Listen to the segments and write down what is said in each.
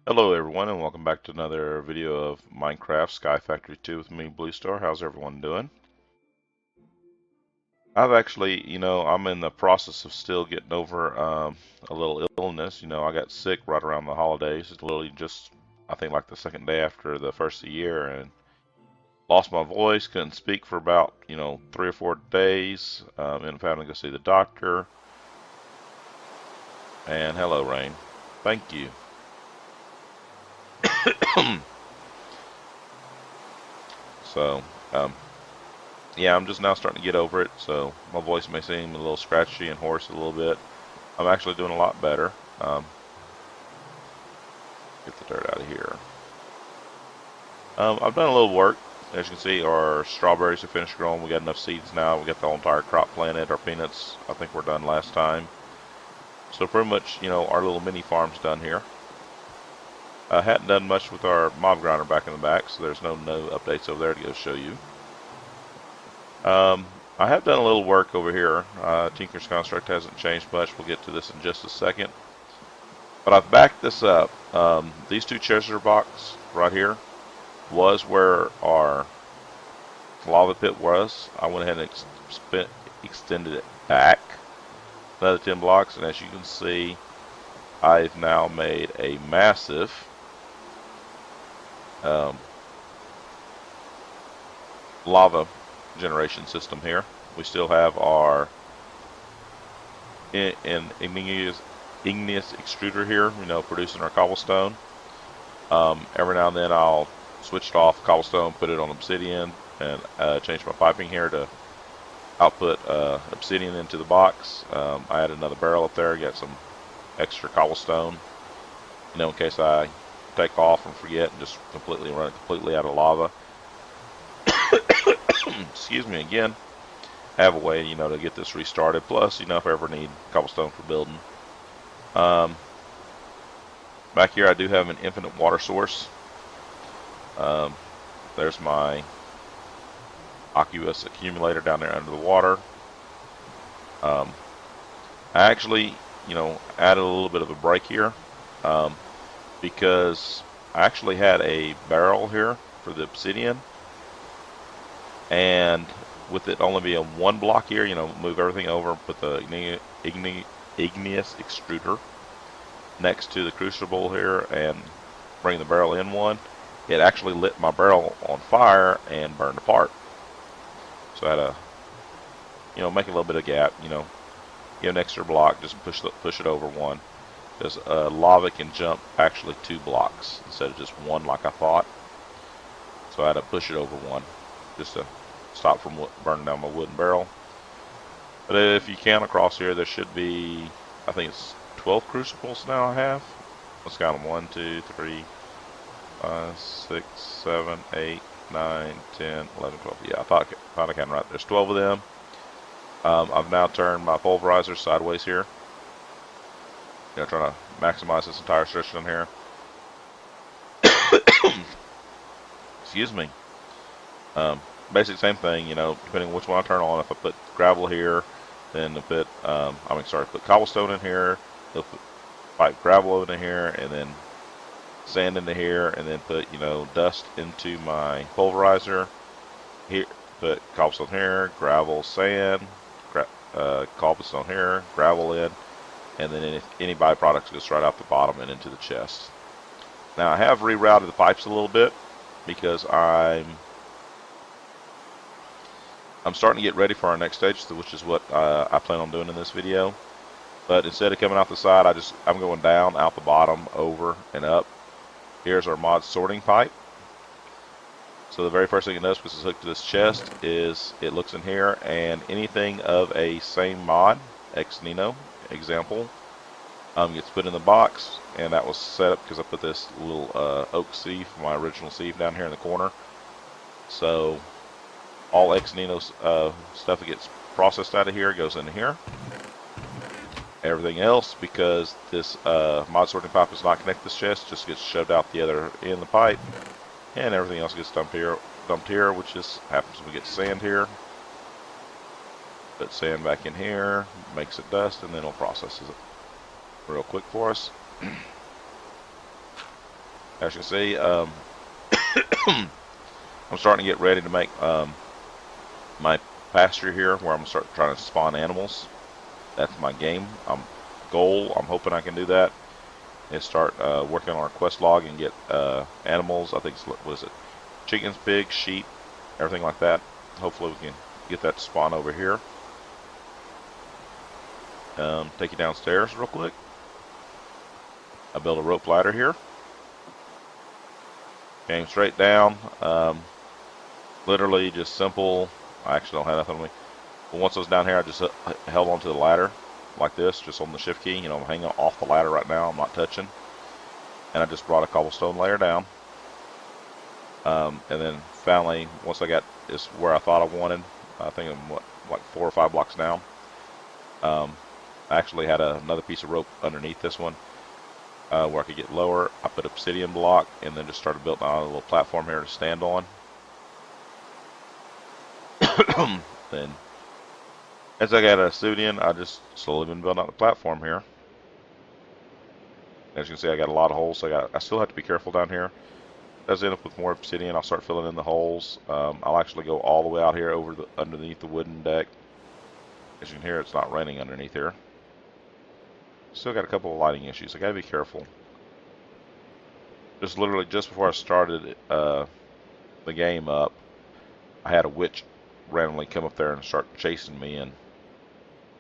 Hello everyone and welcome back to another video of Minecraft Sky Factory 2 with me, Blue Star. How's everyone doing? I've actually, I'm in the process of still getting over a little illness. I got sick right around the holidays. It's literally just, I think like the second day after the first of the year, and lost my voice, couldn't speak for about, 3 or 4 days. Ended up having to go see the doctor. And hello, Rain. Thank you. So, um, yeah, I'm just now starting to get over it, so my voice may seem a little scratchy and hoarse a little bit. I'm actually doing a lot better. Get the dirt out of here. I've done a little work. As you can see, our strawberries have finished growing. We got enough seeds now. We got the whole entire crop planted. Our peanuts, I think, were done last time. So pretty much, our little mini farm's done here. I hadn't done much with our mob grinder back in the back, so there's no updates over there to go show you. I have done a little work over here. Tinker's Construct hasn't changed much. We'll get to this in just a second. But I've backed this up. These two treasure boxes right here was where our lava pit was. I went ahead and extended it back another 10 blocks. And as you can see, I've now made a massive lava generation system here. We still have our igneous extruder here, producing our cobblestone. Every now and then I'll switch it off cobblestone, put it on obsidian, and change my piping here to output obsidian into the box. I added another barrel up there, got some extra cobblestone, in case I take off and forget and just run it completely out of lava. Excuse me again. Have a way, to get this restarted. Plus, if I ever need cobblestone for building. Back here I do have an infinite water source. There's my aqueous accumulator down there under the water. I actually, added a little bit of a break here because I actually had a barrel here for the obsidian, and with it only being one block here, move everything over, put the igneous extruder next to the crucible here and bring the barrel in one. It actually lit my barrel on fire and burned apart. So I had to, make a little bit of gap, get an extra block, just push it over one. Because lava can jump actually 2 blocks instead of just one like I thought. So I had to push it over one just to stop from burning down my wooden barrel. But if you count across here, there should be, I think it's 12 crucibles now I have. Let's count them. 1, 2, 3, 5, 6, 7, 8, 9, 10, 11, 12. Yeah, I thought I counted right. There's 12 of them. I've now turned my pulverizer sideways here. Trying to maximize this entire system here. Excuse me. Basic same thing, depending on which one I turn on. If I put gravel here, then put cobblestone in here, they'll pipe gravel in here, and then sand into here, and then put, dust into my pulverizer. Here, put cobblestone here, gravel, sand, cobblestone here, gravel in, and then any byproducts goes right out the bottom and into the chest. Now I have rerouted the pipes a little bit because I'm starting to get ready for our next stage, which is what I plan on doing in this video. But instead of coming off the side, I'm going down, out the bottom, over, and up. Here's our mod sorting pipe. So the very first thing it does, because it's hooked to this chest, is it looks in here, and anything of a same mod, Xnino example, gets put in the box, and that was set up because I put this little oak sieve, my original sieve, down here in the corner. So all Xnino stuff that gets processed out of here goes into here. Everything else, because this mod sorting pipe is not connected to this chest, just gets shoved out the other end of the pipe, and everything else gets dumped here, which just happens when we get sand here. Put sand back in here, makes it dust, and then it'll process it real quick for us. As you can see, I'm starting to get ready to make my pasture here, where I'm gonna start trying to spawn animals. That's my goal. I'm hoping I can do that. Is start working on our quest log and get animals. I think was it chickens, pigs, sheep, everything like that. Hopefully we can get that to spawn over here. Take you downstairs real quick. I built a rope ladder here. Came straight down. Literally just simple. I actually don't have nothing on me. But once I was down here, I just held onto the ladder like this, just on the shift key. You know, I'm hanging off the ladder right now. I'm not touching. And I just brought a cobblestone layer down. And then finally, once I got this where I thought I wanted, I think I'm like 4 or 5 blocks down. I actually had another piece of rope underneath this one where I could get lower. I put obsidian block and then just started building out a little platform here to stand on. Then, as I got a obsidian, I just slowly been building out the platform here. As you can see, I got a lot of holes, so I still have to be careful down here. As I end up with more obsidian, I'll start filling in the holes. I'll actually go all the way out here over underneath the wooden deck. As you can hear, it's not raining underneath here. Still got a couple of lighting issues. I gotta be careful. Just literally just before I started the game up, I had a witch randomly come up there and start chasing me, and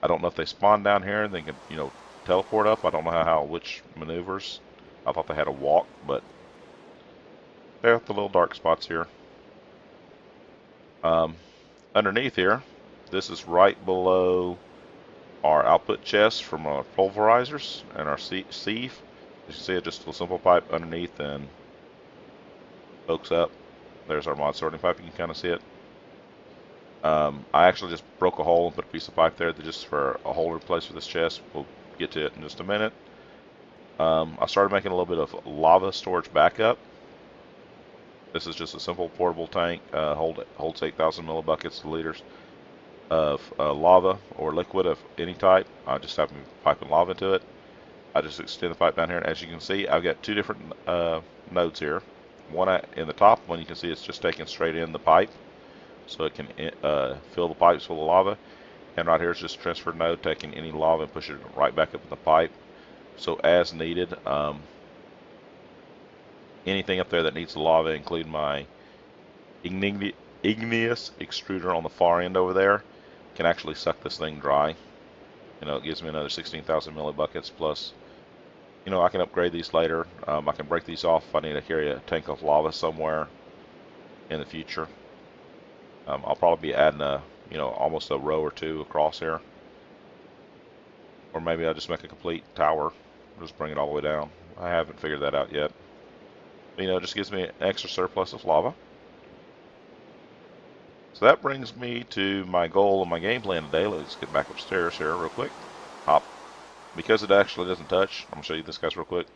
I don't know if they spawn down here and they can, you know, teleport up. I don't know how a witch maneuvers. I thought they had a walk, but they have the little dark spots here. Underneath here, this is right below our output chest from our pulverizers and our sieve. As you can see, it's just a simple pipe underneath and hooks up. There's our mod sorting pipe. You can kind of see it. I actually just broke a hole and put a piece of pipe there just for a holder place for this chest. We'll get to it in just a minute. I started making a little bit of lava storage backup. This is just a simple portable tank. Holds 8,000 millibuckets, liters of lava or liquid of any type. I just have piping lava into it. I just extend the pipe down here, and as you can see, I've got 2 different nodes here. One in the top one, you can see it's just taking straight in the pipe, so it can fill the pipes full of lava. And right here is just a transfer node taking any lava and pushing it right back up in the pipe. So as needed, anything up there that needs the lava, including my igneous extruder on the far end over there, can actually suck this thing dry. You know, it gives me another 16,000 millibuckets plus. You know, I can upgrade these later. I can break these off if I need to carry a tank of lava somewhere in the future. I'll probably be adding almost a row or 2 across here. Or maybe I'll just make a complete tower. Just bring it all the way down. I haven't figured that out yet. But, you know, it just gives me an extra surplus of lava. So that brings me to my goal of my game plan today. Let's get back upstairs here real quick. Hop. Because it actually doesn't touch, I'm going to show you this guys real quick.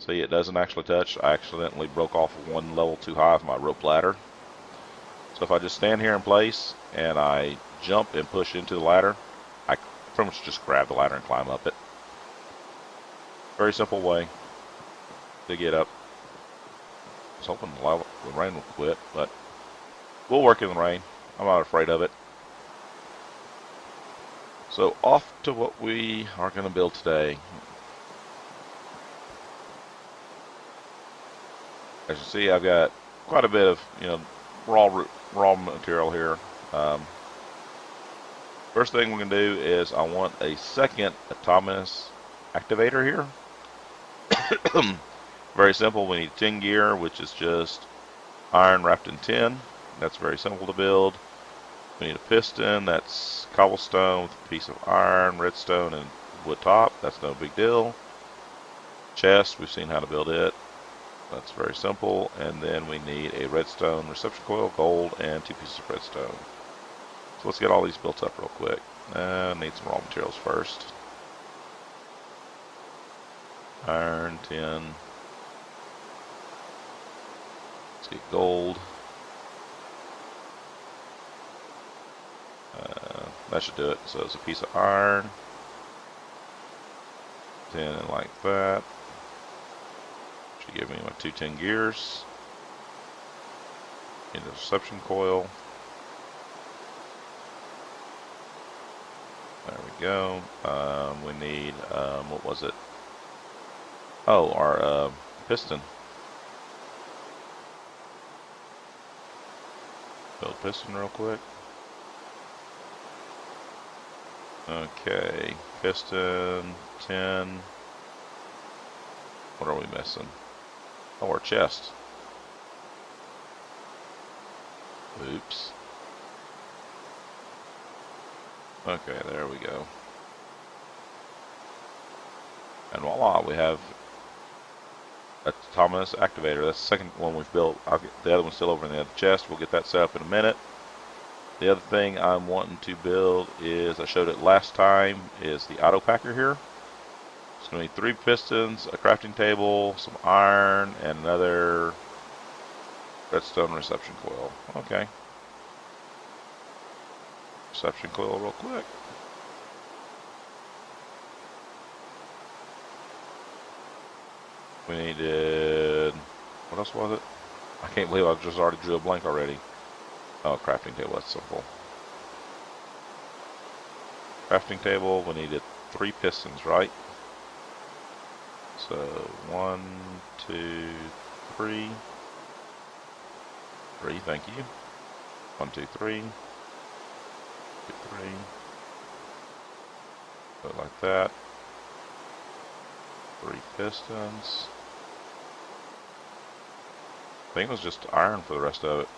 See, it doesn't actually touch. I accidentally broke off one level too high of my rope ladder. So if I just stand here in place and I jump and push into the ladder, I pretty much just grab the ladder and climb up it. Very simple way to get up. I was hoping the rain would quit, but we'll work in the rain. I'm not afraid of it. So off to what we are going to build today. As you see, I've got quite a bit of raw material here. First thing we're going to do is I want a second autonomous activator here. Very simple. We need tin gear, which is just iron wrapped in tin. That's very simple to build. We need a piston. That's cobblestone with a piece of iron, redstone, and wood top. That's no big deal. Chest, we've seen how to build it. That's very simple. And then we need a redstone reception coil, gold, and 2 pieces of redstone. So let's get all these built up real quick. Need some raw materials first. Iron, tin. Let's get gold. That should do it. So it's a piece of iron. Tin like that. Should give me my 210 gears. Interception coil. There we go. We need, what was it? Oh, our piston. Build piston real quick. Okay, piston 10. What are we missing? Oh, our chest. Oops. Okay, there we go. And voila, we have a autonomous activator. That's the second one we've built. The other one's still over in the other chest. We'll get that set up in a minute. The other thing I'm wanting to build is, I showed it last time, is the auto packer here. It's going to be 3 pistons, a crafting table, some iron, and another redstone reception coil. Okay. Reception coil real quick. We needed, what else was it? I can't believe I just already drew a blank already. Oh, crafting table, that's simple. Crafting table, we needed 3 pistons, right? So 1, 2, 3. 3, thank you. 1, 2, 3. 2, 3. Put it like that. 3 pistons. I think it was just iron for the rest of it.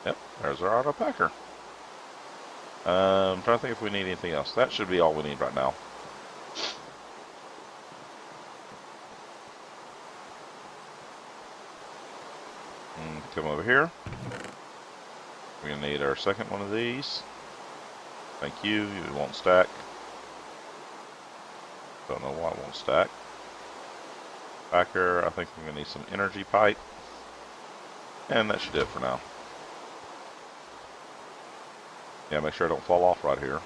Yep, there's our auto packer. I'm trying to think if we need anything else. That should be all we need right now. Come over here. We're going to need our second one of these. Thank you. It won't stack. Don't know why it won't stack. Packer. I think we're going to need some energy pipe. And that should do it for now. Yeah, make sure I don't fall off right here.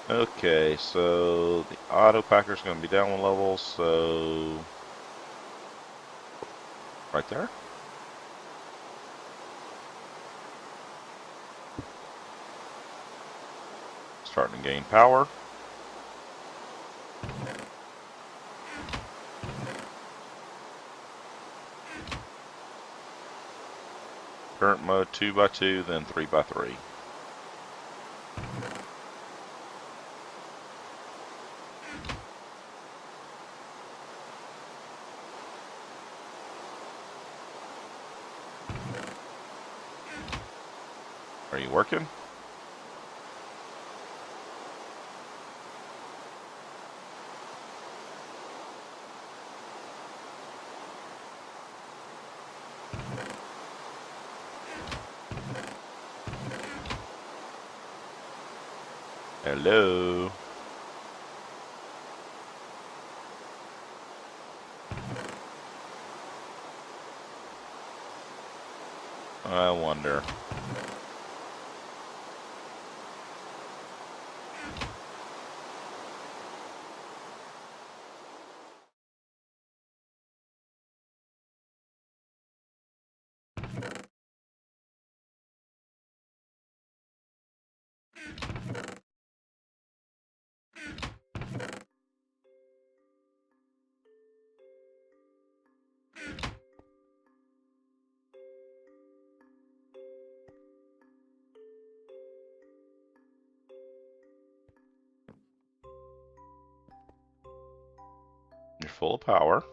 Okay, so the auto packer is going to be down 1 level, so right there. Starting to gain power. Current mode 2x2, then 3x3. Are you working? Hello? I wonder. You're full of power.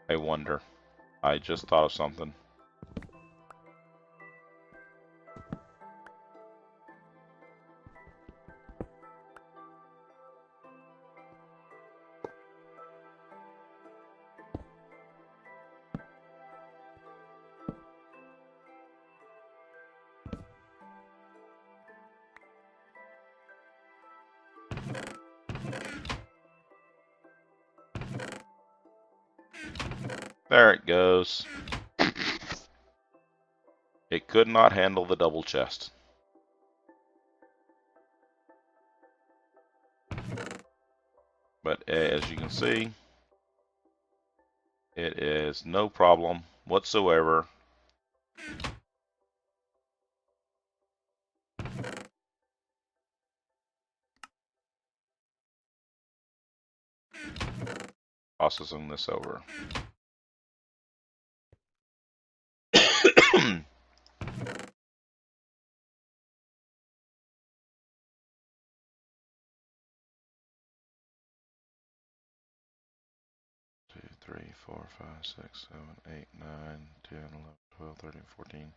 I wonder. I just thought of something. There it goes. It could not handle the double chest. But as you can see, it is no problem whatsoever. Processing this over. 3, 4, 5, 6, 7, 8, 9, 10, 11, 12, 13, 14.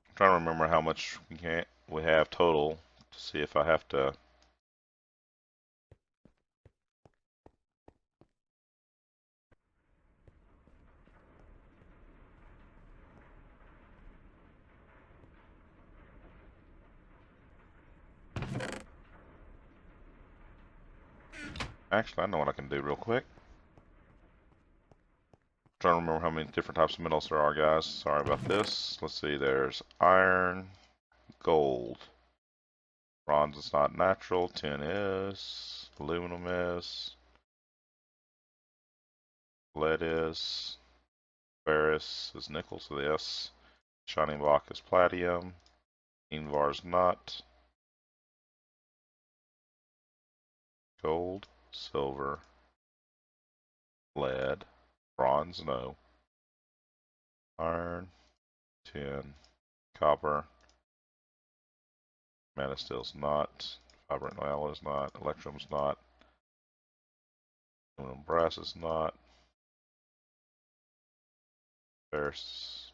I'm trying to remember how much we have total to see if I have to. Actually, I know what I can do real quick. Trying to remember how many different types of metals there are, guys. Sorry about this. Let's see, there's iron, gold. Bronze is not natural, tin is, aluminum is, lead is, ferrous is nickel, so the S. Shining block is palladium, Invar is not, gold, silver, lead, bronze, no, iron, tin, copper, Manastil's not, vibrant oil is not, electrum's not, aluminum brass is not, ferrous,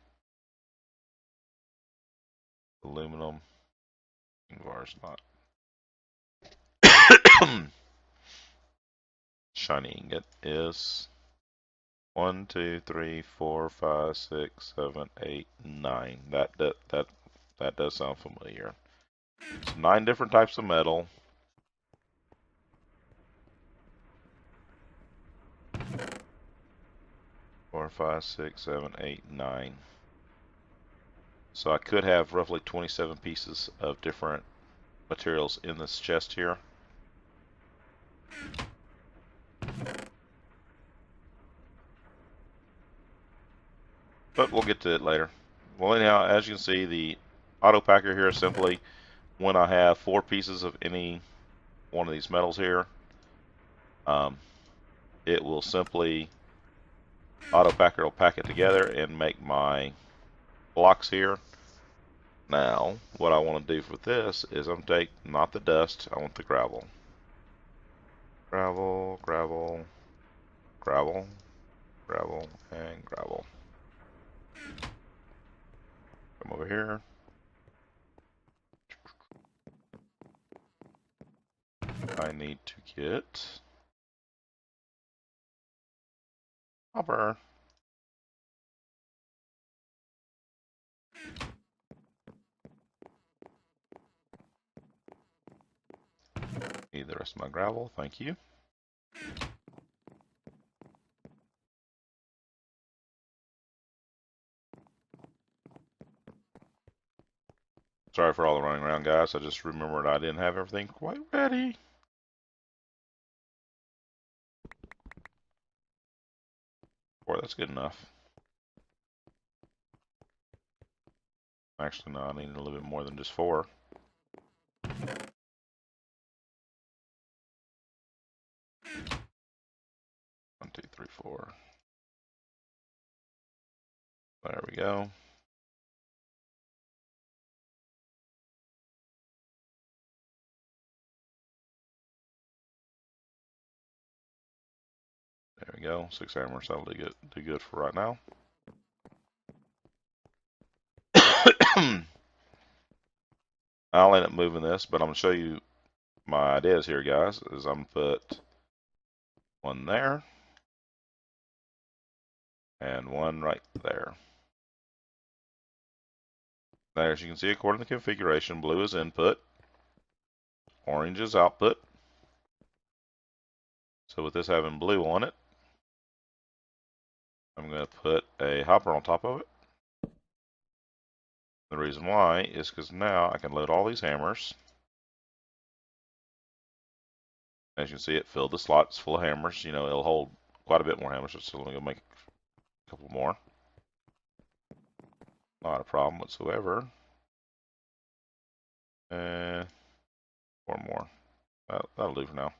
aluminum, Invar is not. Shiny ingot is 1, 2, 3, 4, 5, 6, 7, 8, 9. That does sound familiar. So 9 different types of metal. Four, 5, 6, 7, 8, 9. So I could have roughly 27 pieces of different materials in this chest here. But we'll get to it later. Well, anyhow, as you can see, the auto packer here is simply when I have 4 pieces of any one of these metals here, it will simply auto packer will pack it together and make my blocks here. Now, what I want to do for this is I'm take not the dust, I want the gravel. Gravel, gravel, gravel, gravel, and gravel. Come over here. I need to get hopper. Need the rest of my gravel, thank you. Sorry for all the running around, guys. I just remembered I didn't have everything quite ready. Boy, that's good enough. Actually, no, I need a little bit more than just 4. 1, 2, 3, 4. There we go. There we go. 6 hammers. That'll do good for right now. I'll end up moving this, but I'm going to show you my ideas here, guys. Is I'm going to put one there and one right there. Now, as you can see, according to the configuration, blue is input, orange is output. So with this having blue on it, I'm going to put a hopper on top of it. The reason why is because now I can load all these hammers. As you can see, it filled the slots full of hammers. You know, it'll hold quite a bit more hammers, so I'm going to make a couple more. Not a problem whatsoever. And 4 more. That'll do for now.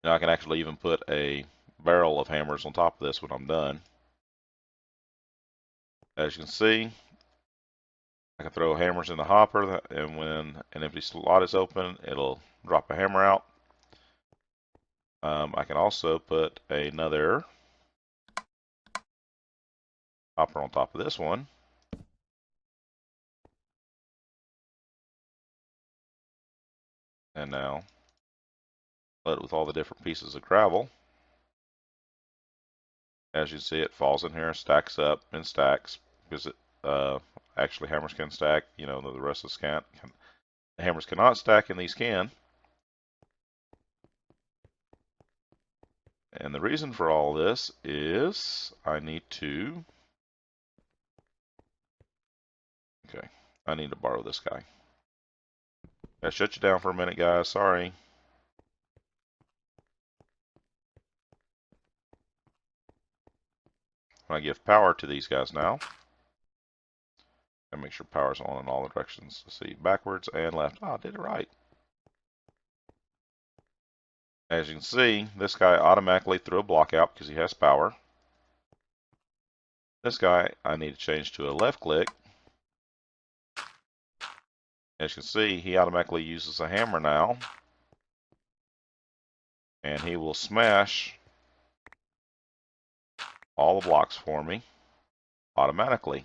Now I can actually even put a barrel of hammers on top of this when I'm done. As you can see, I can throw hammers in the hopper, and when an empty slot is open, it'll drop a hammer out. I can also put another hopper on top of this one. And now load it with all the different pieces of gravel. As you see, it falls in here, stacks up and stacks, because it actually hammers can stack. You know, the rest of us can't. The hammers cannot stack, and these can. And the reason for all this is I need to. Okay, I need to borrow this guy. I shut you down for a minute, guys. Sorry. I give power to these guys now. And make sure power's on in all the directions. Let's see, backwards and left. Oh, I did it right. As you can see, this guy automatically threw a block out because he has power. This guy, I need to change to a left click. As you can see, he automatically uses a hammer now. And he will smash all the blocks for me automatically.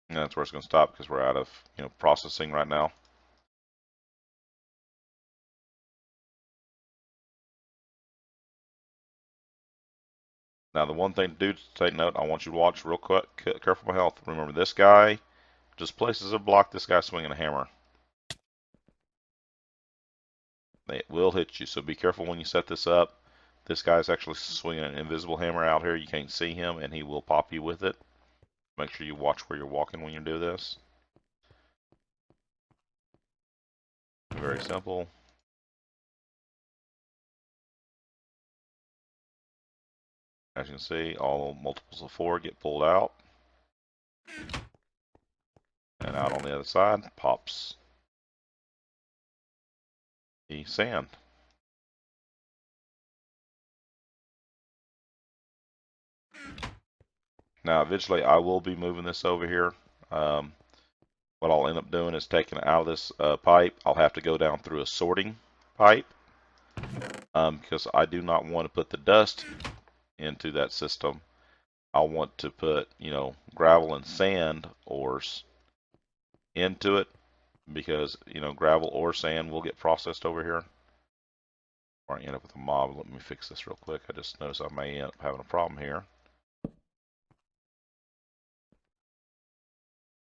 And that's where it's going to stop because we're out of processing right now. Now the one thing to do to take note, I want you to watch real quick, careful with my health. Remember, this guy just places a block, this guy's swinging a hammer. It will hit you, so be careful when you set this up. This guy's actually swinging an invisible hammer out here. You can't see him, and he will pop you with it. Make sure you watch where you're walking when you do this. Very simple. As you can see, all multiples of 4 get pulled out. And out on the other side pops the sand. Now eventually I will be moving this over here. what I'll end up doing is taking it out of this pipe. I'll have to go down through a sorting pipe because I do not want to put the dust into that system. I want to put, gravel and sand ores into it because, gravel or sand will get processed over here. Or I end up with a mob. Let me fix this real quick. I just noticed I may end up having a problem here.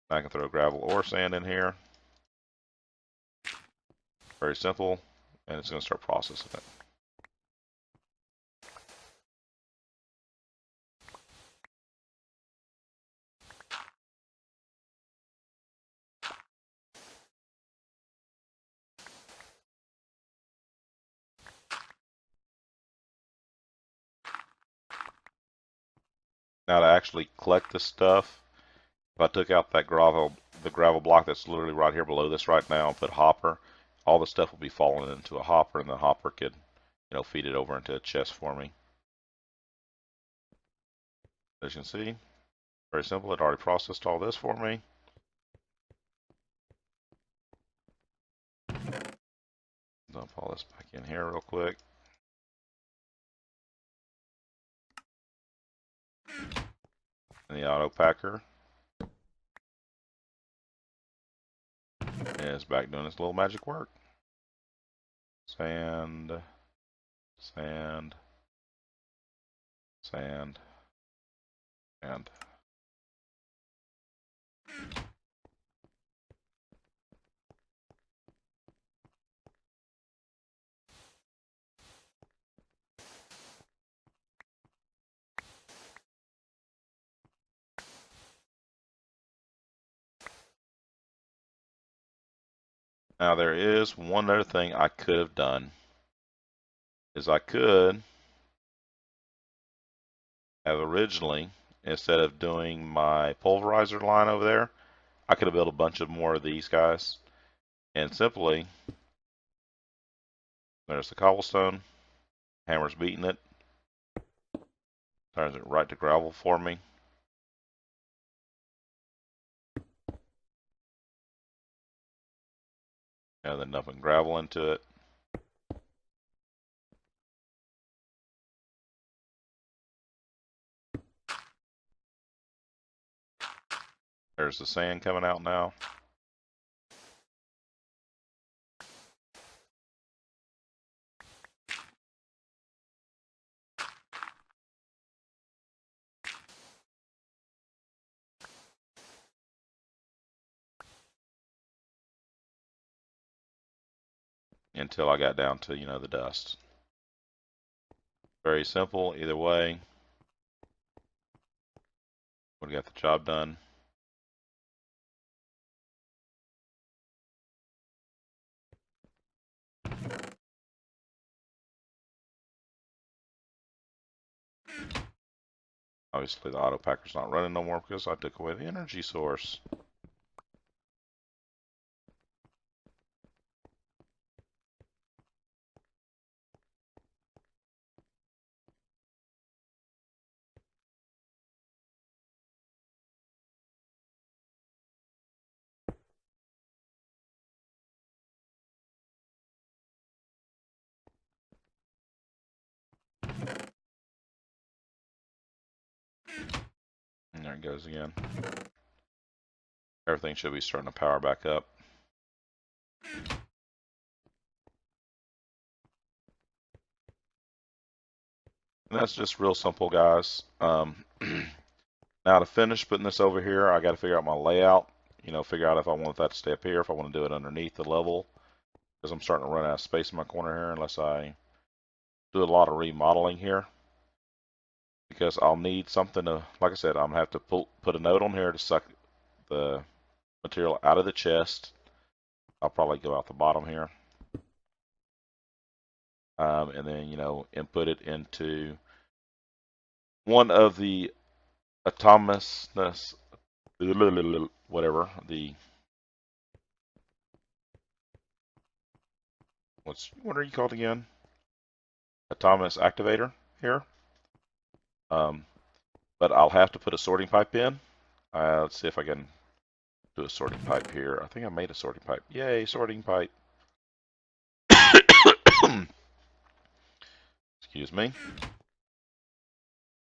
I can throw gravel or sand in here. Very simple. And it's going to start processing it. Now to actually collect this stuff, if I took out that the gravel block that's literally right here below this right now, and put hopper, all the stuff will be falling into a hopper, and the hopper could, feed it over into a chest for me. As you can see, very simple. It already processed all this for me. Dump all this back in here real quick. And the auto packer is back doing its little magic work. Sand, sand, sand, and now there is one other thing I could have done, is I could have originally, instead of doing my pulverizer line over there, I could have built a bunch of more of these guys. And simply, there's the cobblestone, hammer's beating it, turns it right to gravel for me. And then dumping gravel into it. There's the sand coming out now. Until I got down to, the dust. Very simple, either way. We got the job done. Obviously the auto packer's not running no more because I took away the energy source. And there it goes again. Everything should be starting to power back up. And that's just real simple, guys. Now to finish putting this over here, I got to figure out my layout. Figure out if I want that to stay up here, if I want to do it underneath the level, because I'm starting to run out of space in my corner here unless I do a lot of remodeling here. Because I'll need something to, like I said, I'm going to have to put a note on here to suck the material out of the chest. I'll probably go out the bottom here. And then, input it into one of the atomousness, whatever, what are you called again? Atomos activator here. But I'll have to put a sorting pipe in. Let's see if I can Do a sorting pipe here. I think I made a sorting pipe. Yay, sorting pipe. Excuse me.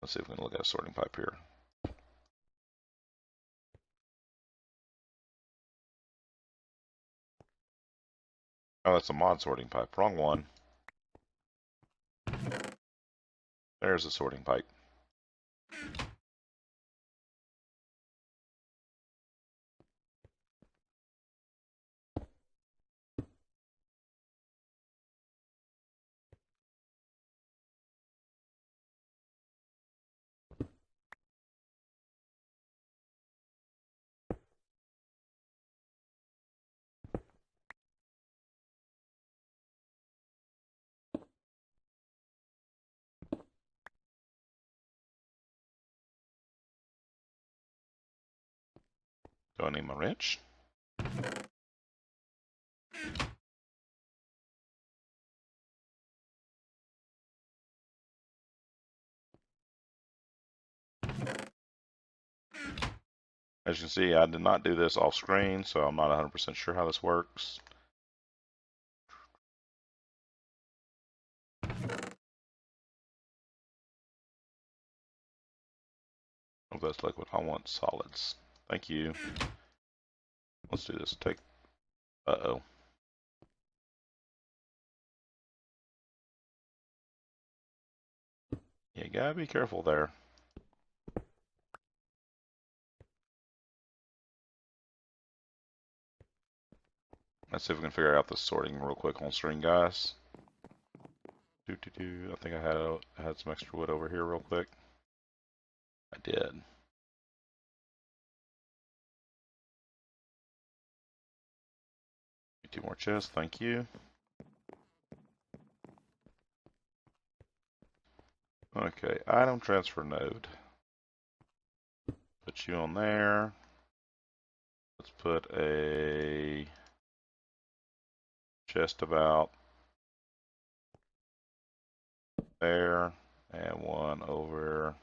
Let's see if we can look at a sorting pipe here. Oh, that's a mod sorting pipe. Wrong one. There's a sorting pipe. Do I need my wrench? As you can see, I did not do this off screen, so I'm not 100% sure how this works. Oh, that's liquid. I want solids. Thank you. Let's do this. Uh-oh. You gotta be careful there. Let's see if we can figure out the sorting real quick on screen, guys. I think I had some extra wood over here real quick. I did. Two more chests, thank you. Okay, item transfer node. Put you on there. Let's put a chest about there and one over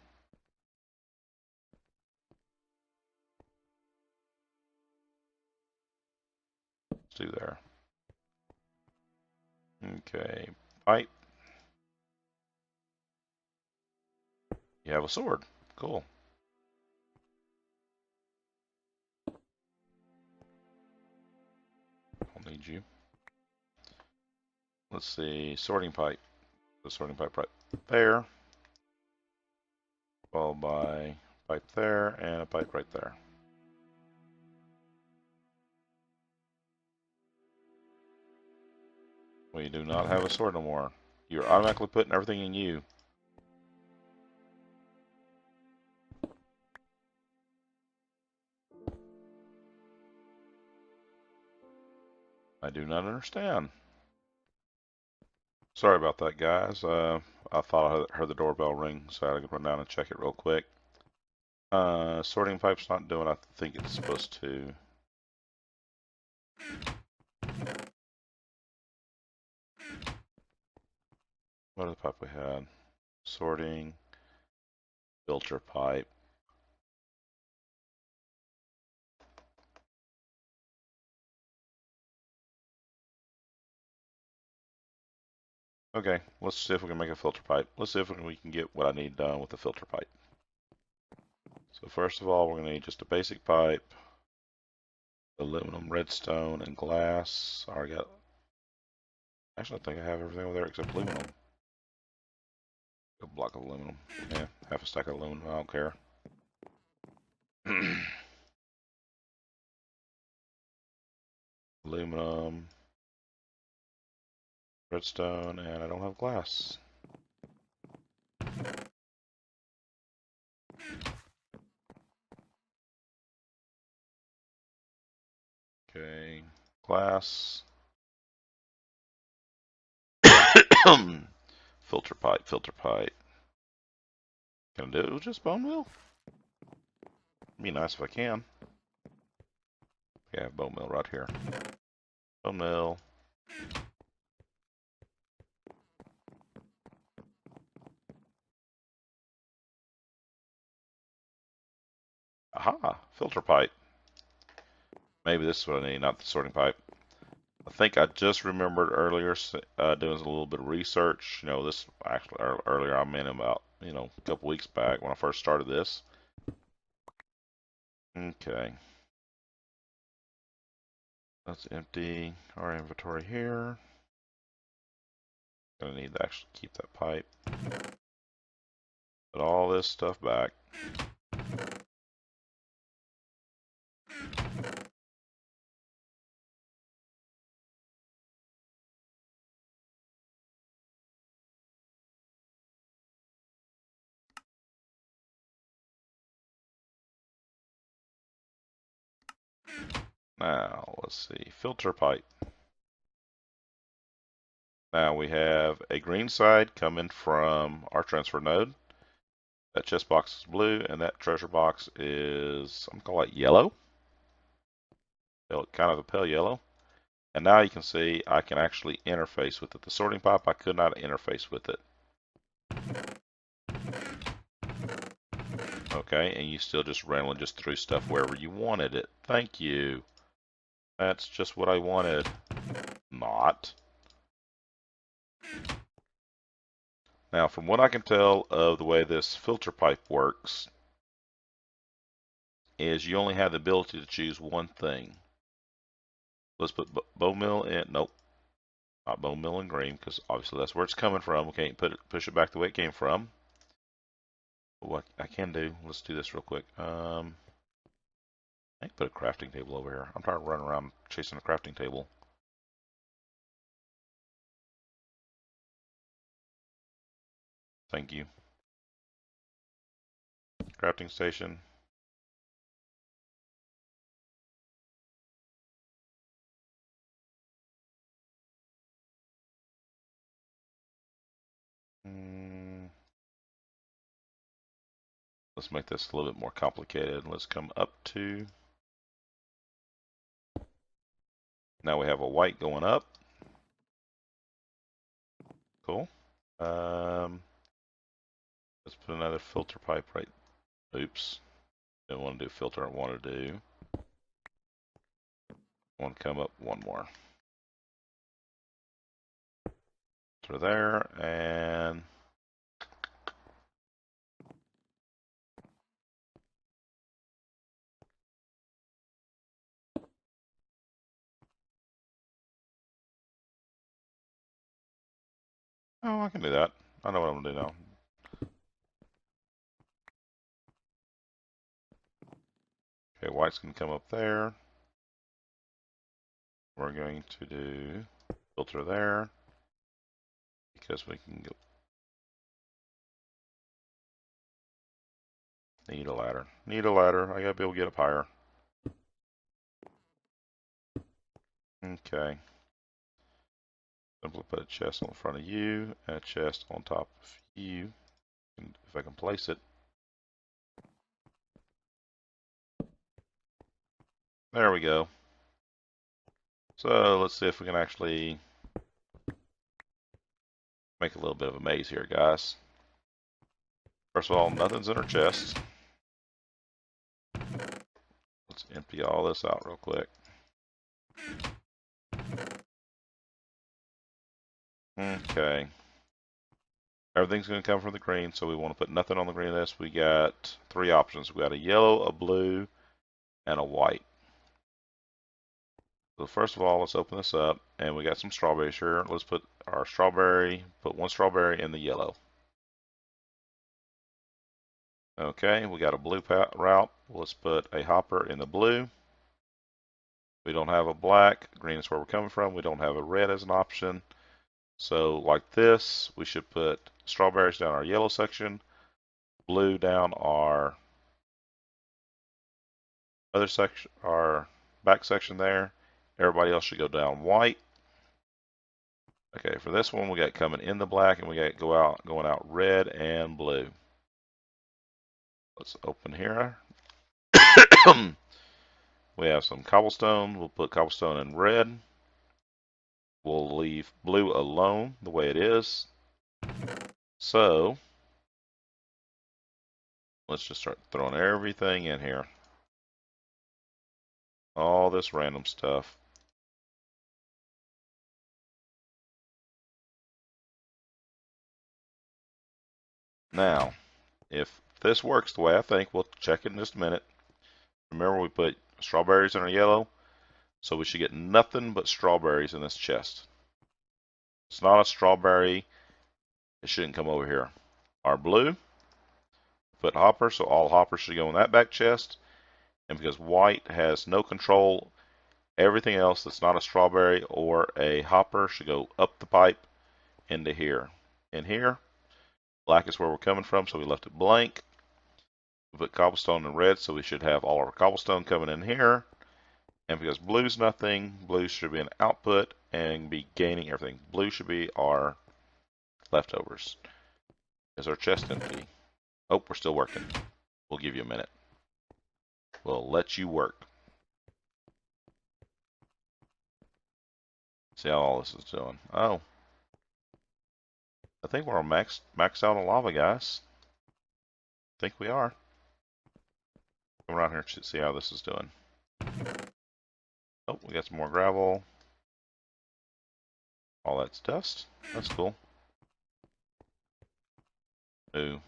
let's do there. Okay, pipe. You have a sword. Cool. I'll need you. Let's see, sorting pipe. The sorting pipe right there. Followed by pipe there and a pipe right there. We do not have a sword no more. You're automatically putting everything in you. I do not understand. Sorry about that, guys. I thought I heard the doorbell ring, so I had to run down and check it real quick. Sorting pipe's not doing what I think it's supposed to. What other pipe we had? Sorting, filter pipe. Okay, let's see if we can make a filter pipe. Let's see if we can get what I need done with the filter pipe. So first of all, we're going to need just a basic pipe, aluminum, redstone, and glass. I already got. Actually, I think I have everything over there except aluminum. A block of aluminum. Yeah, half a stack of aluminum. I don't care. Aluminum, redstone, and I don't have glass. Okay, glass. Filter pipe, filter pipe. Can I do it with just bone meal? It'd be nice if I can. Yeah, I have bone meal right here. Bone meal. Aha, filter pipe. Maybe this is what I need, not the sorting pipe. I think I just remembered earlier doing a little bit of research. You know, this actually earlier I meant about, you know, a couple weeks back when I first started this. Okay. Let's empty our inventory here. Gonna need to actually keep that pipe. Put all this stuff back. Now, let's see, filter pipe. Now we have a green side coming from our transfer node. That chest box is blue, and that treasure box is, I'm gonna call it yellow. Kind of a pale yellow. And now you can see I can actually interface with it. The sorting pipe, I could not interface with it. Okay, and you still just randomly just threw stuff wherever you wanted it. Thank you. That's just what I wanted. Not. Now, from what I can tell of the way this filter pipe works, is you only have the ability to choose one thing. Let's put bone meal in. Nope, not bone meal in green, because obviously that's where it's coming from. We can't push it back the way it came from. But what I can do, let's do this real quick. I can put a crafting table over here. I'm trying to run around chasing a crafting table. Thank you. Crafting station. Let's make this a little bit more complicated. Let's come up to. Now we have a white going up. Cool. Let's put another filter pipe right. Oops. Didn't want to do filter. I want to do. Want to come up one more. Filter there and. Oh, I can do that. I know what I'm gonna do now. Okay, white's gonna come up there. We're going to do filter there because we can go. Need a ladder. Need a ladder. I gotta be able to get up higher. Okay. Simply put a chest on front of you and a chest on top of you. And if I can place it. There we go. So let's see if we can actually make a little bit of a maze here, guys. First of all, nothing's in our chest. Let's empty all this out real quick. Okay. Everything's going to come from the green, so we want to put nothing on the green list. We got three options. We got a yellow, a blue, and a white. So first of all, let's open this up, and we got some strawberries here. Let's put our strawberry, put one strawberry in the yellow. Okay, we got a blue route. Let's put a hopper in the blue. We don't have a black. Green is where we're coming from. We don't have a red as an option. So like this, we should put strawberries down our yellow section, blue down our other section, our back section there. Everybody else should go down white. Okay, for this one, we got coming in the black, and we got going out red and blue. Let's open here. We have some cobblestone. We'll put cobblestone in red. We'll leave blue alone the way it is. So let's just start throwing everything in here. All this random stuff. Now, if this works the way I think, we'll check it in just a minute. Remember, we put strawberries in our yellow, so we should get nothing but strawberries in this chest. It's not a strawberry, it shouldn't come over here. Our blue, put hopper, so all hoppers should go in that back chest. And because white has no control, everything else that's not a strawberry or a hopper should go up the pipe into here. In here, black is where we're coming from, so we left it blank. We put cobblestone in red, so we should have all our cobblestone coming in here. And because blue's nothing, blue should be an output and be gaining everything. Blue should be our leftovers. Is our chest empty? Oh, we're still working. We'll give you a minute. We'll let you work. See how all this is doing. Oh. I think we're maxed out on lava, guys. I think we are. Come around here and see how this is doing. Oh, we got some more gravel. All that's dust. That's cool. Ooh.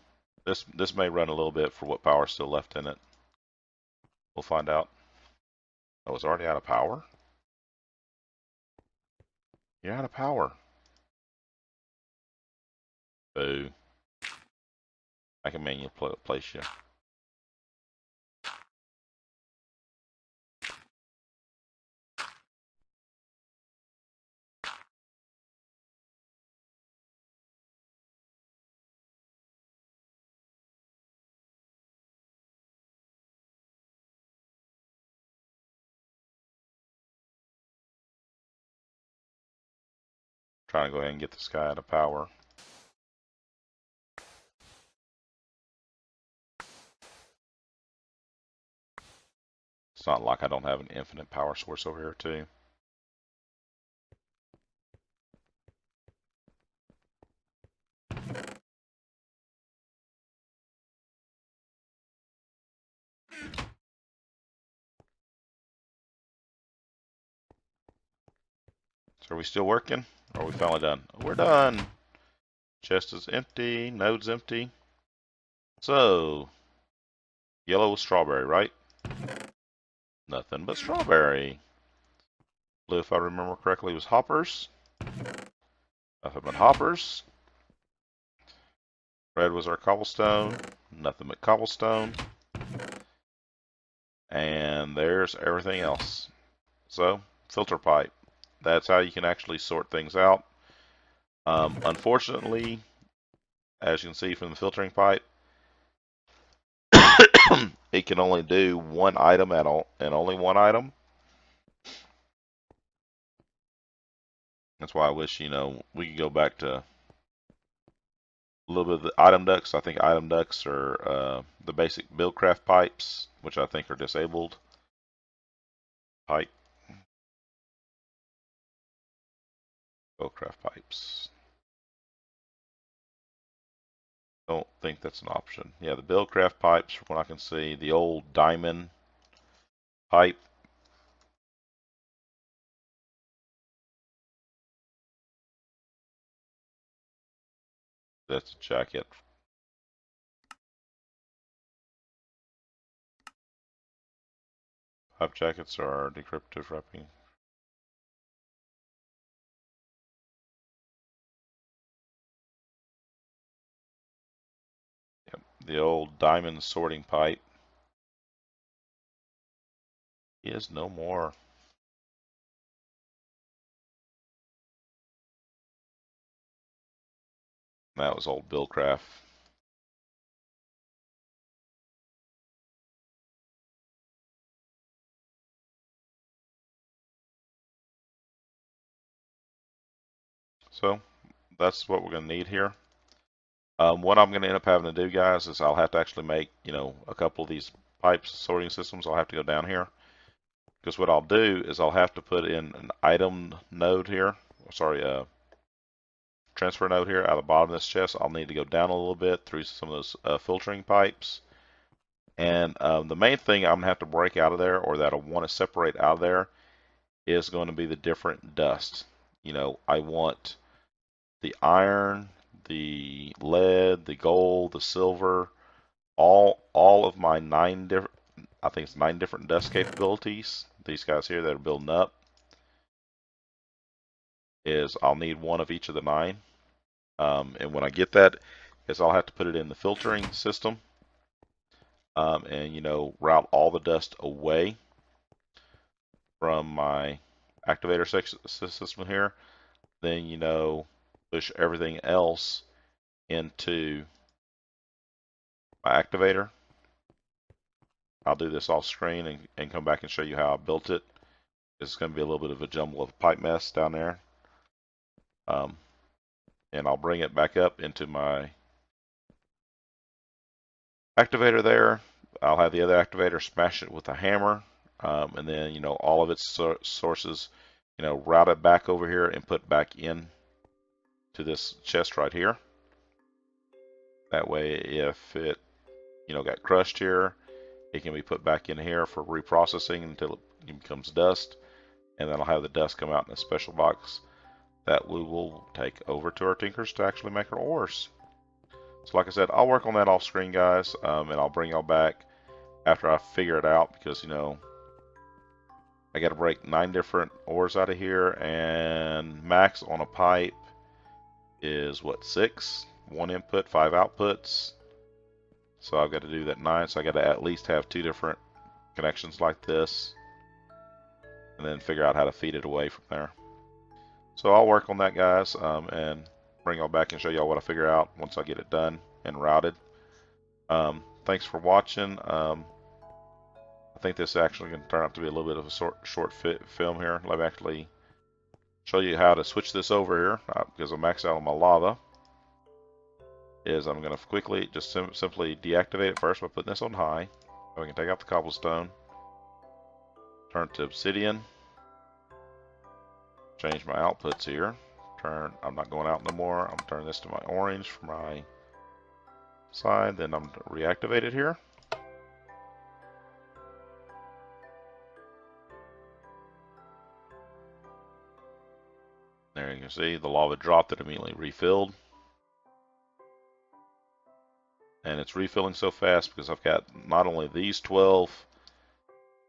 This may run a little bit for what power's still left in it. We'll find out. Oh, it's already out of power? You're out of power. Boo. I can manually place you. Trying to go ahead and get this guy out of power. It's not like I don't have an infinite power source over here too. So are we still working? Or are we finally done? We're done! Chest is empty, node's empty. So, yellow was strawberry, right? Nothing but strawberry. Blue, if I remember correctly, was hoppers. Nothing but hoppers. Red was our cobblestone. Nothing but cobblestone. And there's everything else. So, filter pipe. That's how you can actually sort things out. Unfortunately, as you can see from the filtering pipe, it can only do one item at all, and only one item. That's why I wish, we could go back to a little bit of the item ducts. I think item ducts are the basic Buildcraft pipes, which I think are disabled. Pipe. Buildcraft pipes. Don't think that's an option. Yeah, the Buildcraft pipes, from what I can see, the old diamond pipe. That's a jacket. Pipe jackets are decryptive wrapping. Yep, the old diamond sorting pipe is no more. That was old Buildcraft. So that's what we're going to need here. What I'm going to end up having to do, guys, is I'll have to actually make, a couple of these pipes sorting systems. I'll have to go down here. Because what I'll do is I'll have to put in an item node here. Sorry, transfer node here out of the bottom of this chest. I'll need to go down a little bit through some of those filtering pipes And the main thing I'm going to have to break out of there, or that I want to separate out of there, is going to be the different dust. You know, I want the iron, the lead, the gold, the silver, all of my 9 different, I think it's 9 different dust capabilities. These guys here that are building up, is I'll need one of each of the 9. And when I get that, is I'll have to put it in the filtering system, and you know, route all the dust away from my activator system here. Then, you know, push everything else into my activator. I'll do this off screen and come back and show you how I built it. It's going to be a little bit of a jumble of pipe mess down there. And I'll bring it back up into my activator there. I'll have the other activator smash it with a hammer, and then, you know, all of its sources, you know, route it back over here and put back in to this chest right here. That way, if it, you know, got crushed here, it can be put back in here for reprocessing until it becomes dust, and then I'll have the dust come out in a special box that we will take over to our tinkers to actually make our ores. So like I said, I'll work on that off screen, guys, and I'll bring y'all back after I figure it out, because, you know, I got to break 9 different ores out of here, and max on a pipe is what, 6? 1 input, 5 outputs. So I've got to do that 9, so I got to at least have 2 different connections like this, and then figure out how to feed it away from there. So I'll work on that, guys, and bring y'all back and show y'all what I figure out once I get it done and routed. Thanks for watching. I think this is actually going to turn out to be a little bit of a short film here. Let me actually show you how to switch this over here, because I'm maxed out on my lava. I'm going to quickly just simply deactivate it first by putting this on high. So we can take out the cobblestone, turn it to obsidian, change my outputs here. I'm not going out no more. I'm turning this to my orange for my side. Then I'm reactivate it here. There you can see the lava dropped, it immediately refilled. And it's refilling so fast because I've got not only these 12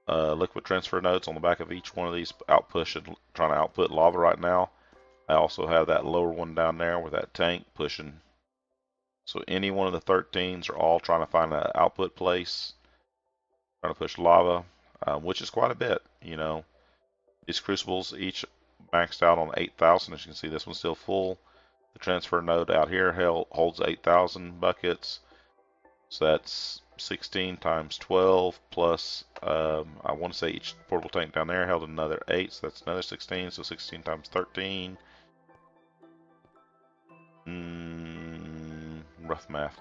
liquid transfer nodes on the back of each one of these trying to output lava right now. I also have that lower one down there with that tank pushing. So any one of the 13s are all trying to find an output place, trying to push lava, which is quite a bit. You know, these crucibles each maxed out on 8,000. As you can see, this one's still full. The transfer node out here holds 8,000 buckets. So that's 16 times 12 plus, I want to say each portable tank down there held another 8, so that's another 16, so 16 times 13. Rough math,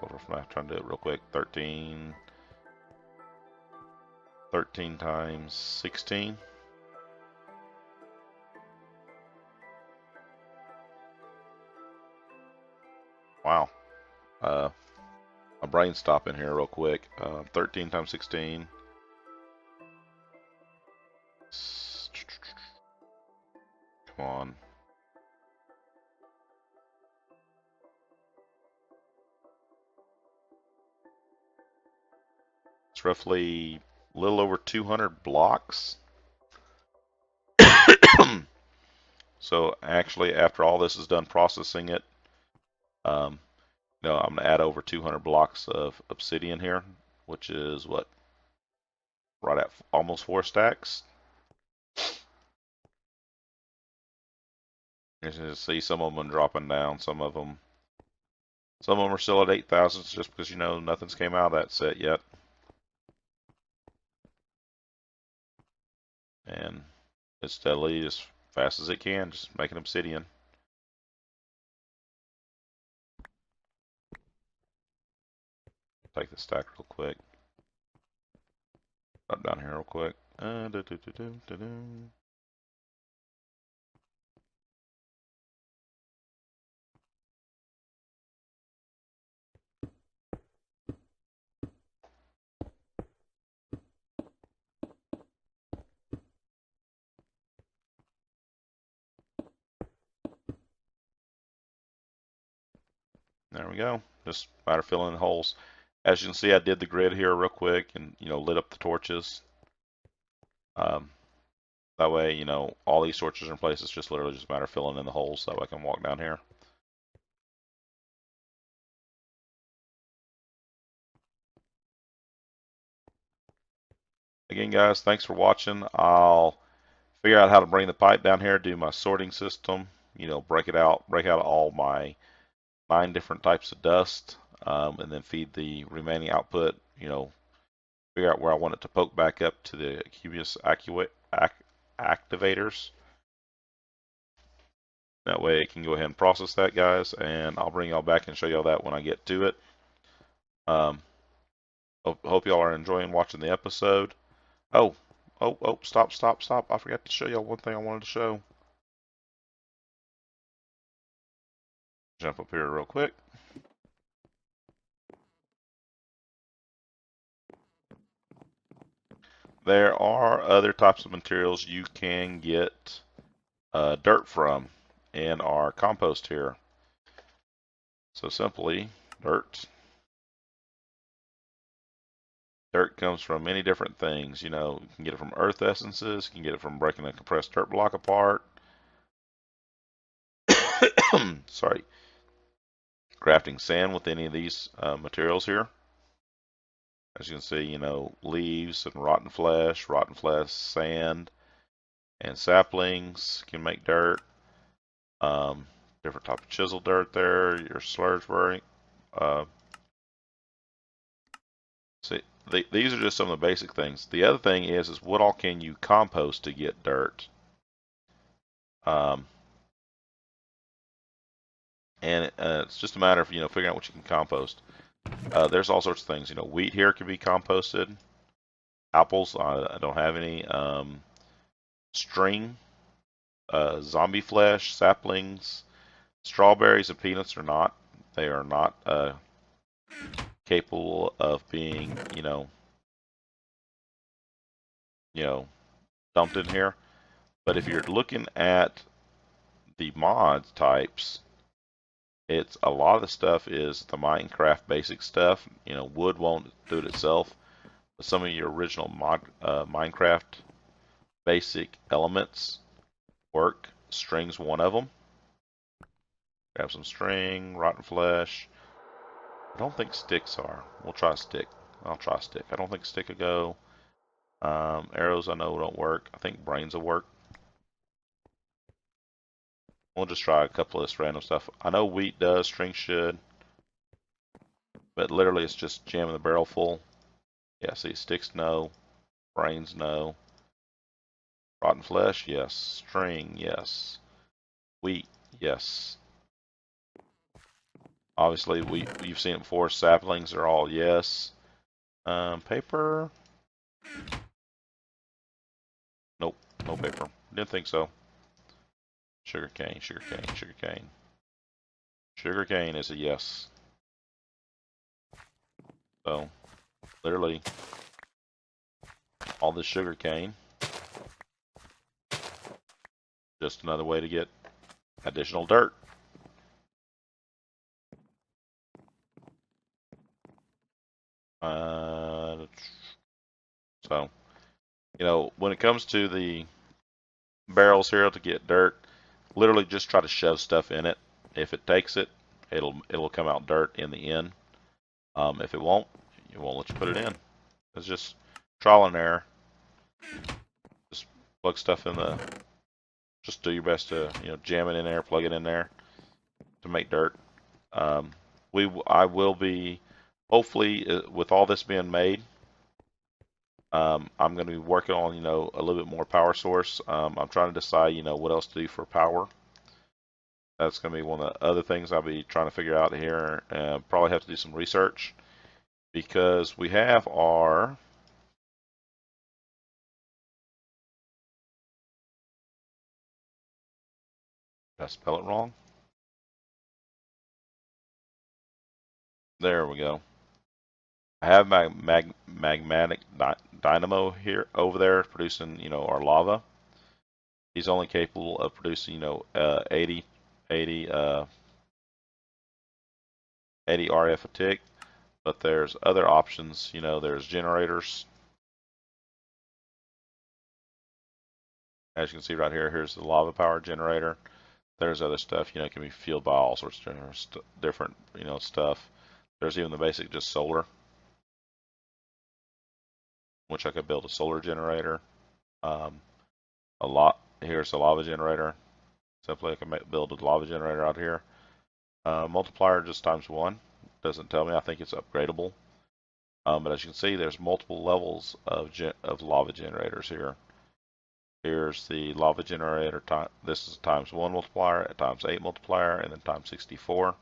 trying to do it real quick. 13 times 16. Wow. My brain's stopping here real quick. 13 times 16. Come on. It's roughly a little over 200 blocks. So actually, after all this is done processing it, I'm going to add over 200 blocks of obsidian here, which is what, right at almost 4 stacks. You can see some of them dropping down. Some of them are still at 8,000, just because, you know, nothing's came out of that set yet. And it's steadily, as fast as it can, just making obsidian. Take the stack real quick. Up down here real quick. There we go. Just a matter of filling in the holes. As you can see, I did the grid here real quick and, lit up the torches. Um, that way, all these torches are in place. It's just literally just a matter of filling in the holes. That way I can walk down here. Again, guys, thanks for watching. I'll figure out how to bring the pipe down here, do my sorting system, break out all my 9 different types of dust, and then feed the remaining output, figure out where I want it to poke back up to the Cubus activators. That way it can go ahead and process that, guys, and I'll bring y'all back and show y'all that when I get to it. Hope y'all are enjoying watching the episode. Oh, stop. I forgot to show y'all one thing I wanted to show. Jump up here real quick. There are other types of materials you can get dirt from in our compost here. So simply, dirt. Dirt comes from many different things. You can get it from earth essences, you can get it from breaking a compressed dirt block apart. Sorry. Crafting sand with any of these materials here. As you can see, leaves and rotten flesh, sand, and saplings can make dirt. Different type of chisel dirt there, your slurry. See, these are just some of the basic things. The other thing is what all can you compost to get dirt? And it's just a matter of figuring out what you can compost. There's all sorts of things. Wheat here can be composted. Apples, I don't have any. String, zombie flesh, saplings, strawberries and peanuts are not. They are not capable of being, dumped in here. But if you're looking at the mod types, it's a lot of the stuff is the Minecraft basic stuff. Wood won't do it itself, but some of your original Minecraft basic elements work. String's one of them. Grab some string, rotten flesh. I don't think sticks are. We'll try stick. I'll try stick. I don't think stick will go. Arrows I know don't work. I think brains will work. We'll just try a couple of this random stuff. I know wheat does, string should. But literally it's just jamming the barrel full. Yeah, see, sticks no. Brains no. Rotten flesh, yes. String, yes. Wheat, yes. Obviously, you've seen it before. Saplings are all yes. Paper. Nope, no paper. Didn't think so. Sugarcane. Sugarcane is a yes. So, literally, all this sugarcane. Just another way to get additional dirt. So, when it comes to the barrels here to get dirt, literally just try to shove stuff in it. If it takes it, it'll come out dirt in the end. If it won't let you put it in. It's just trial and error. Just plug stuff in just do your best to jam it in there, plug it in there to make dirt. I will be hopefully with all this being made. I'm going to be working on a little bit more power source. I'm trying to decide what else to do for power. That's going to be one of the other things I'll be trying to figure out here. Probably have to do some research because we have our did I spell it wrong? There we go. I have my magmatic dynamo here over there producing our lava. He's only capable of producing 80 80 RF a tick, but there's other options. You know, there's generators. As you can see right here, here's the lava power generator. There's other stuff, you know, it can be fueled by all sorts of different, you know, stuff. There's even the basic just solar, which I could build a solar generator. Here's a lava generator. Simply I can build a lava generator out here. Multiplier just ×1. Doesn't tell me. I think it's upgradable. But as you can see, there's multiple levels of lava generators here. Here's the lava generator. This is a ×1 multiplier, a ×8 multiplier, and then ×64.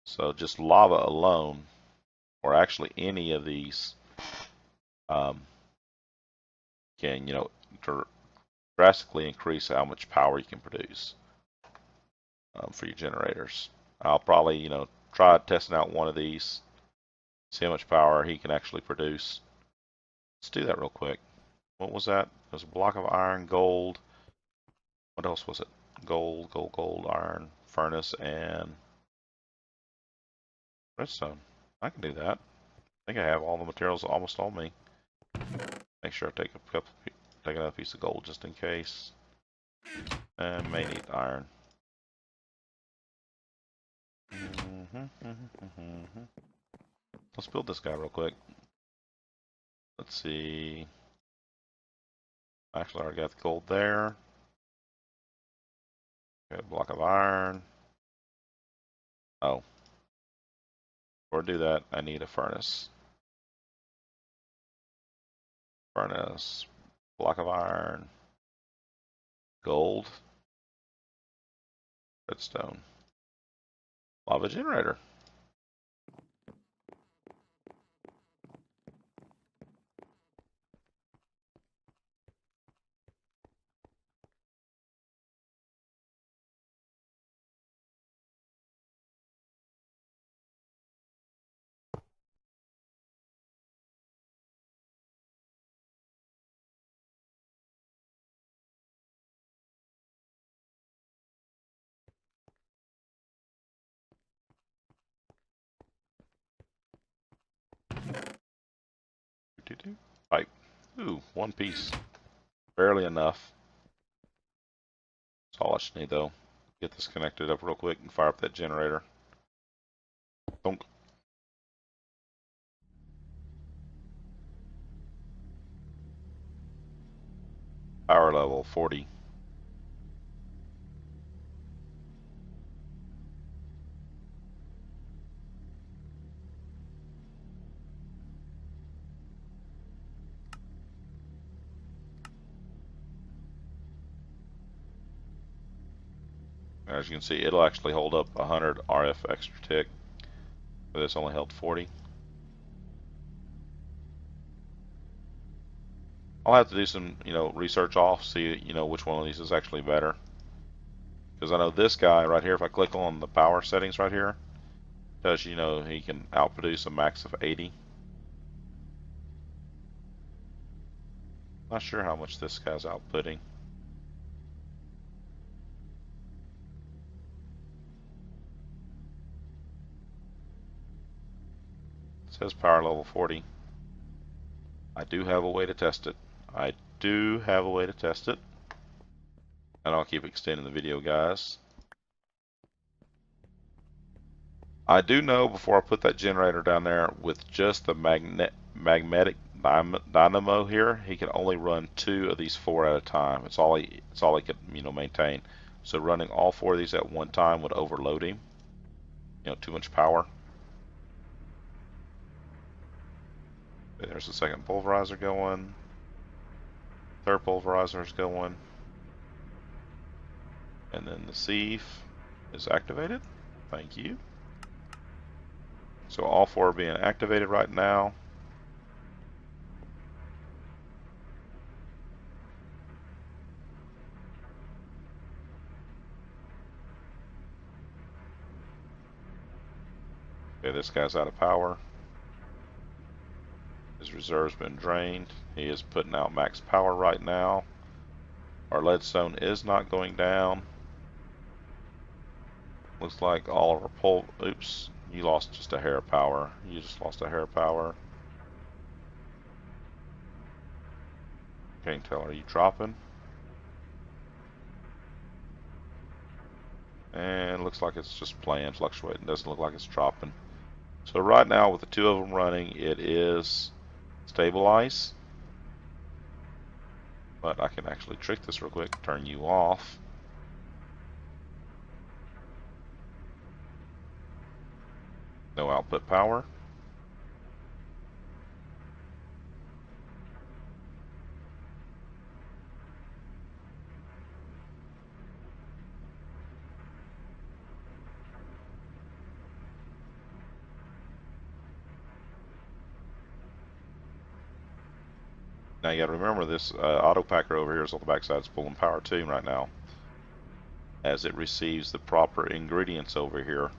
So just lava alone, or actually any of these, can, you know, drastically increase how much power you can produce for your generators. I'll probably, you know, try testing out one of these, see how much power he can actually produce. Let's do that real quick. What was that? It was a block of iron, gold. What else was it? Gold, iron, furnace, and redstone. I can do that. I think I have all the materials almost on me. Make sure I take another piece of gold just in case. And may need iron. Let's build this guy real quick. Let's see. Actually, I already got the gold there. Got a block of iron. Oh. Before I do that, I need a furnace. Furnace. Block of iron. Gold. Redstone. Lava generator. Pipe. Ooh, one piece. Barely enough. That's all I should need though. Get this connected up real quick and fire up that generator. Donk. Power level 40. As you can see, it'll actually hold up 100 RF extra tick. But this only held 40. I'll have to do some, you know, research off, see, you know, which one of these is actually better. Because I know this guy right here, if I click on the power settings right here, does, you know, he can outproduce a max of 80. Not sure how much this guy's outputting. It says power level 40. I do have a way to test it. And I'll keep extending the video, guys. I do know before I put that generator down there, with just the magnetic dynamo here, he can only run 2 of these 4 at a time. It's all he could, you know, maintain. So running all 4 of these at one time would overload him. You know, too much power. Okay, there's the second pulverizer going. Third pulverizer is going. And then the sieve is activated. Thank you. So all 4 are being activated right now. Okay, this guy's out of power. His reserve's been drained. He is putting out max power right now. Our leadstone is not going down. Looks like all of our You lost just a hair of power. You just lost a hair of power. Can't tell. Are you dropping? And it looks like it's just playing, fluctuating. Doesn't look like it's dropping. So right now, with the two of them running, it is stabilized. But I can actually trick this real quick. Turn you off. No output power. Now you got to remember this auto packer over here is on the backside. It's pulling power too right now. As it receives the proper ingredients over here,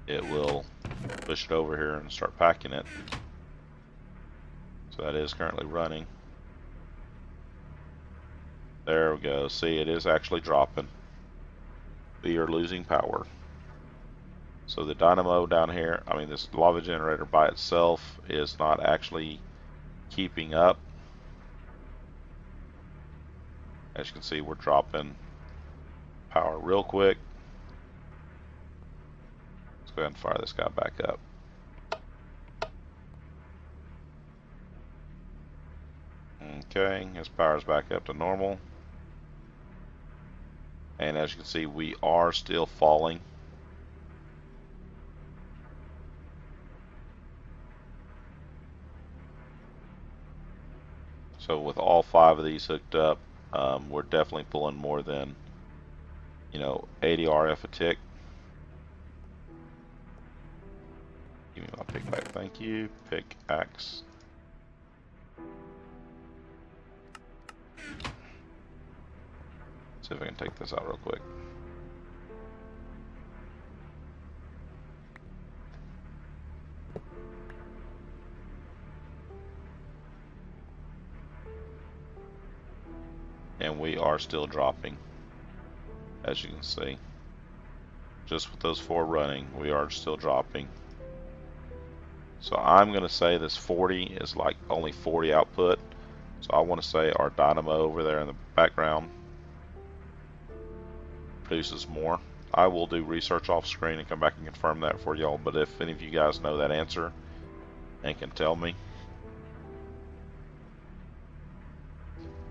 it will push it over here and start packing it. So that is currently running. There we go. See, it is actually dropping. We are losing power. So the dynamo down here, I mean this lava generator by itself is not actually keeping up. As you can see, we're dropping power real quick. Let's go ahead and fire this guy back up. Okay, his power's back up to normal. And as you can see, we are still falling. So with all 5 of these hooked up, we're definitely pulling more than, 80 RF a tick. Give me my pick back, thank you. Pickaxe. See if I can take this out real quick. And we are still dropping, as you can see. Just with those 4 running, we are still dropping. So I'm going to say this 40 is like only 40 output. So I want to say our dynamo over there in the background produces more. I will do research off screen and come back and confirm that for y'all, but if any of you guys know that answer and can tell me.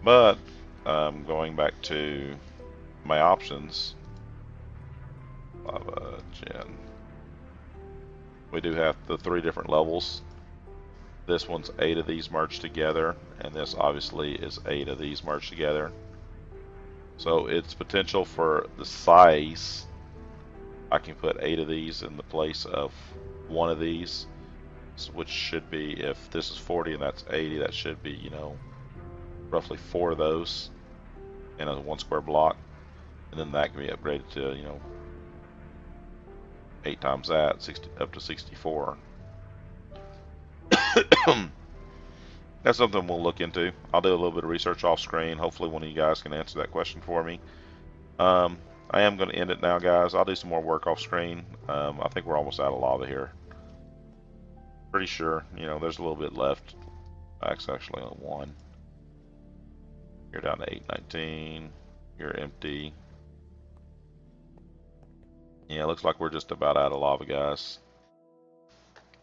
But going back to my options, lava gen, we do have the 3 different levels. This one's 8 of these merged together, and this obviously is 8 of these merged together. So its potential for the size, I can put 8 of these in the place of 1 of these, which should be, if this is 40 and that's 80, that should be, roughly 4 of those in a 1 square block. And then that can be upgraded to, 8 times that, 60, up to 64. That's something we'll look into. I'll do a little bit of research off screen. Hopefully one of you guys can answer that question for me. I am going to end it now, guys. I'll do some more work off screen. I think we're almost out of lava here. Pretty sure, there's a little bit left. Actually only 1. You're down to 819. You're empty. Yeah, it looks like we're just about out of lava, guys.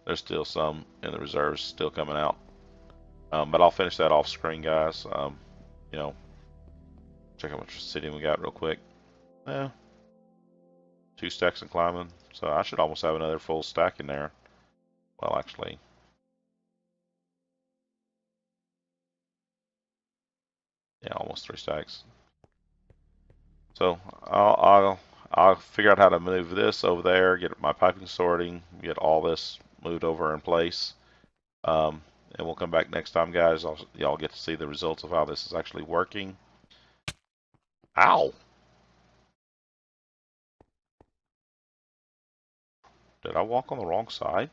There's still some in the reserves still coming out. But I'll finish that off screen, guys. Check how much obsidian we got real quick. 2 stacks and climbing. So I should almost have another full stack in there. Well, actually. Yeah, almost 3 stacks. So I'll figure out how to move this over there, get my piping sorting, get all this moved over in place. And we'll come back next time, guys. Y'all get to see the results of how this is actually working. Ow! Did I walk on the wrong side?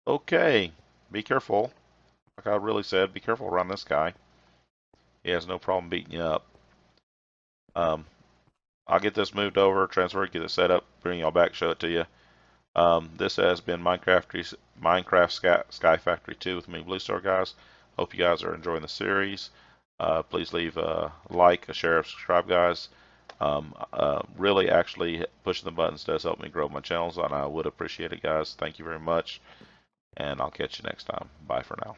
Okay, be careful. Like I really said, be careful around this guy. He has no problem beating you up. I'll get this moved over, transfer, get it set up, bring y'all back, show it to you. This has been Minecraft Sky Factory 2 with me, Blue Star guys. Hope you guys are enjoying the series. Please leave a like, a share, subscribe, guys. Really, actually, pushing the buttons does help me grow my channels, and I would appreciate it, guys. Thank you very much, and I'll catch you next time. Bye for now.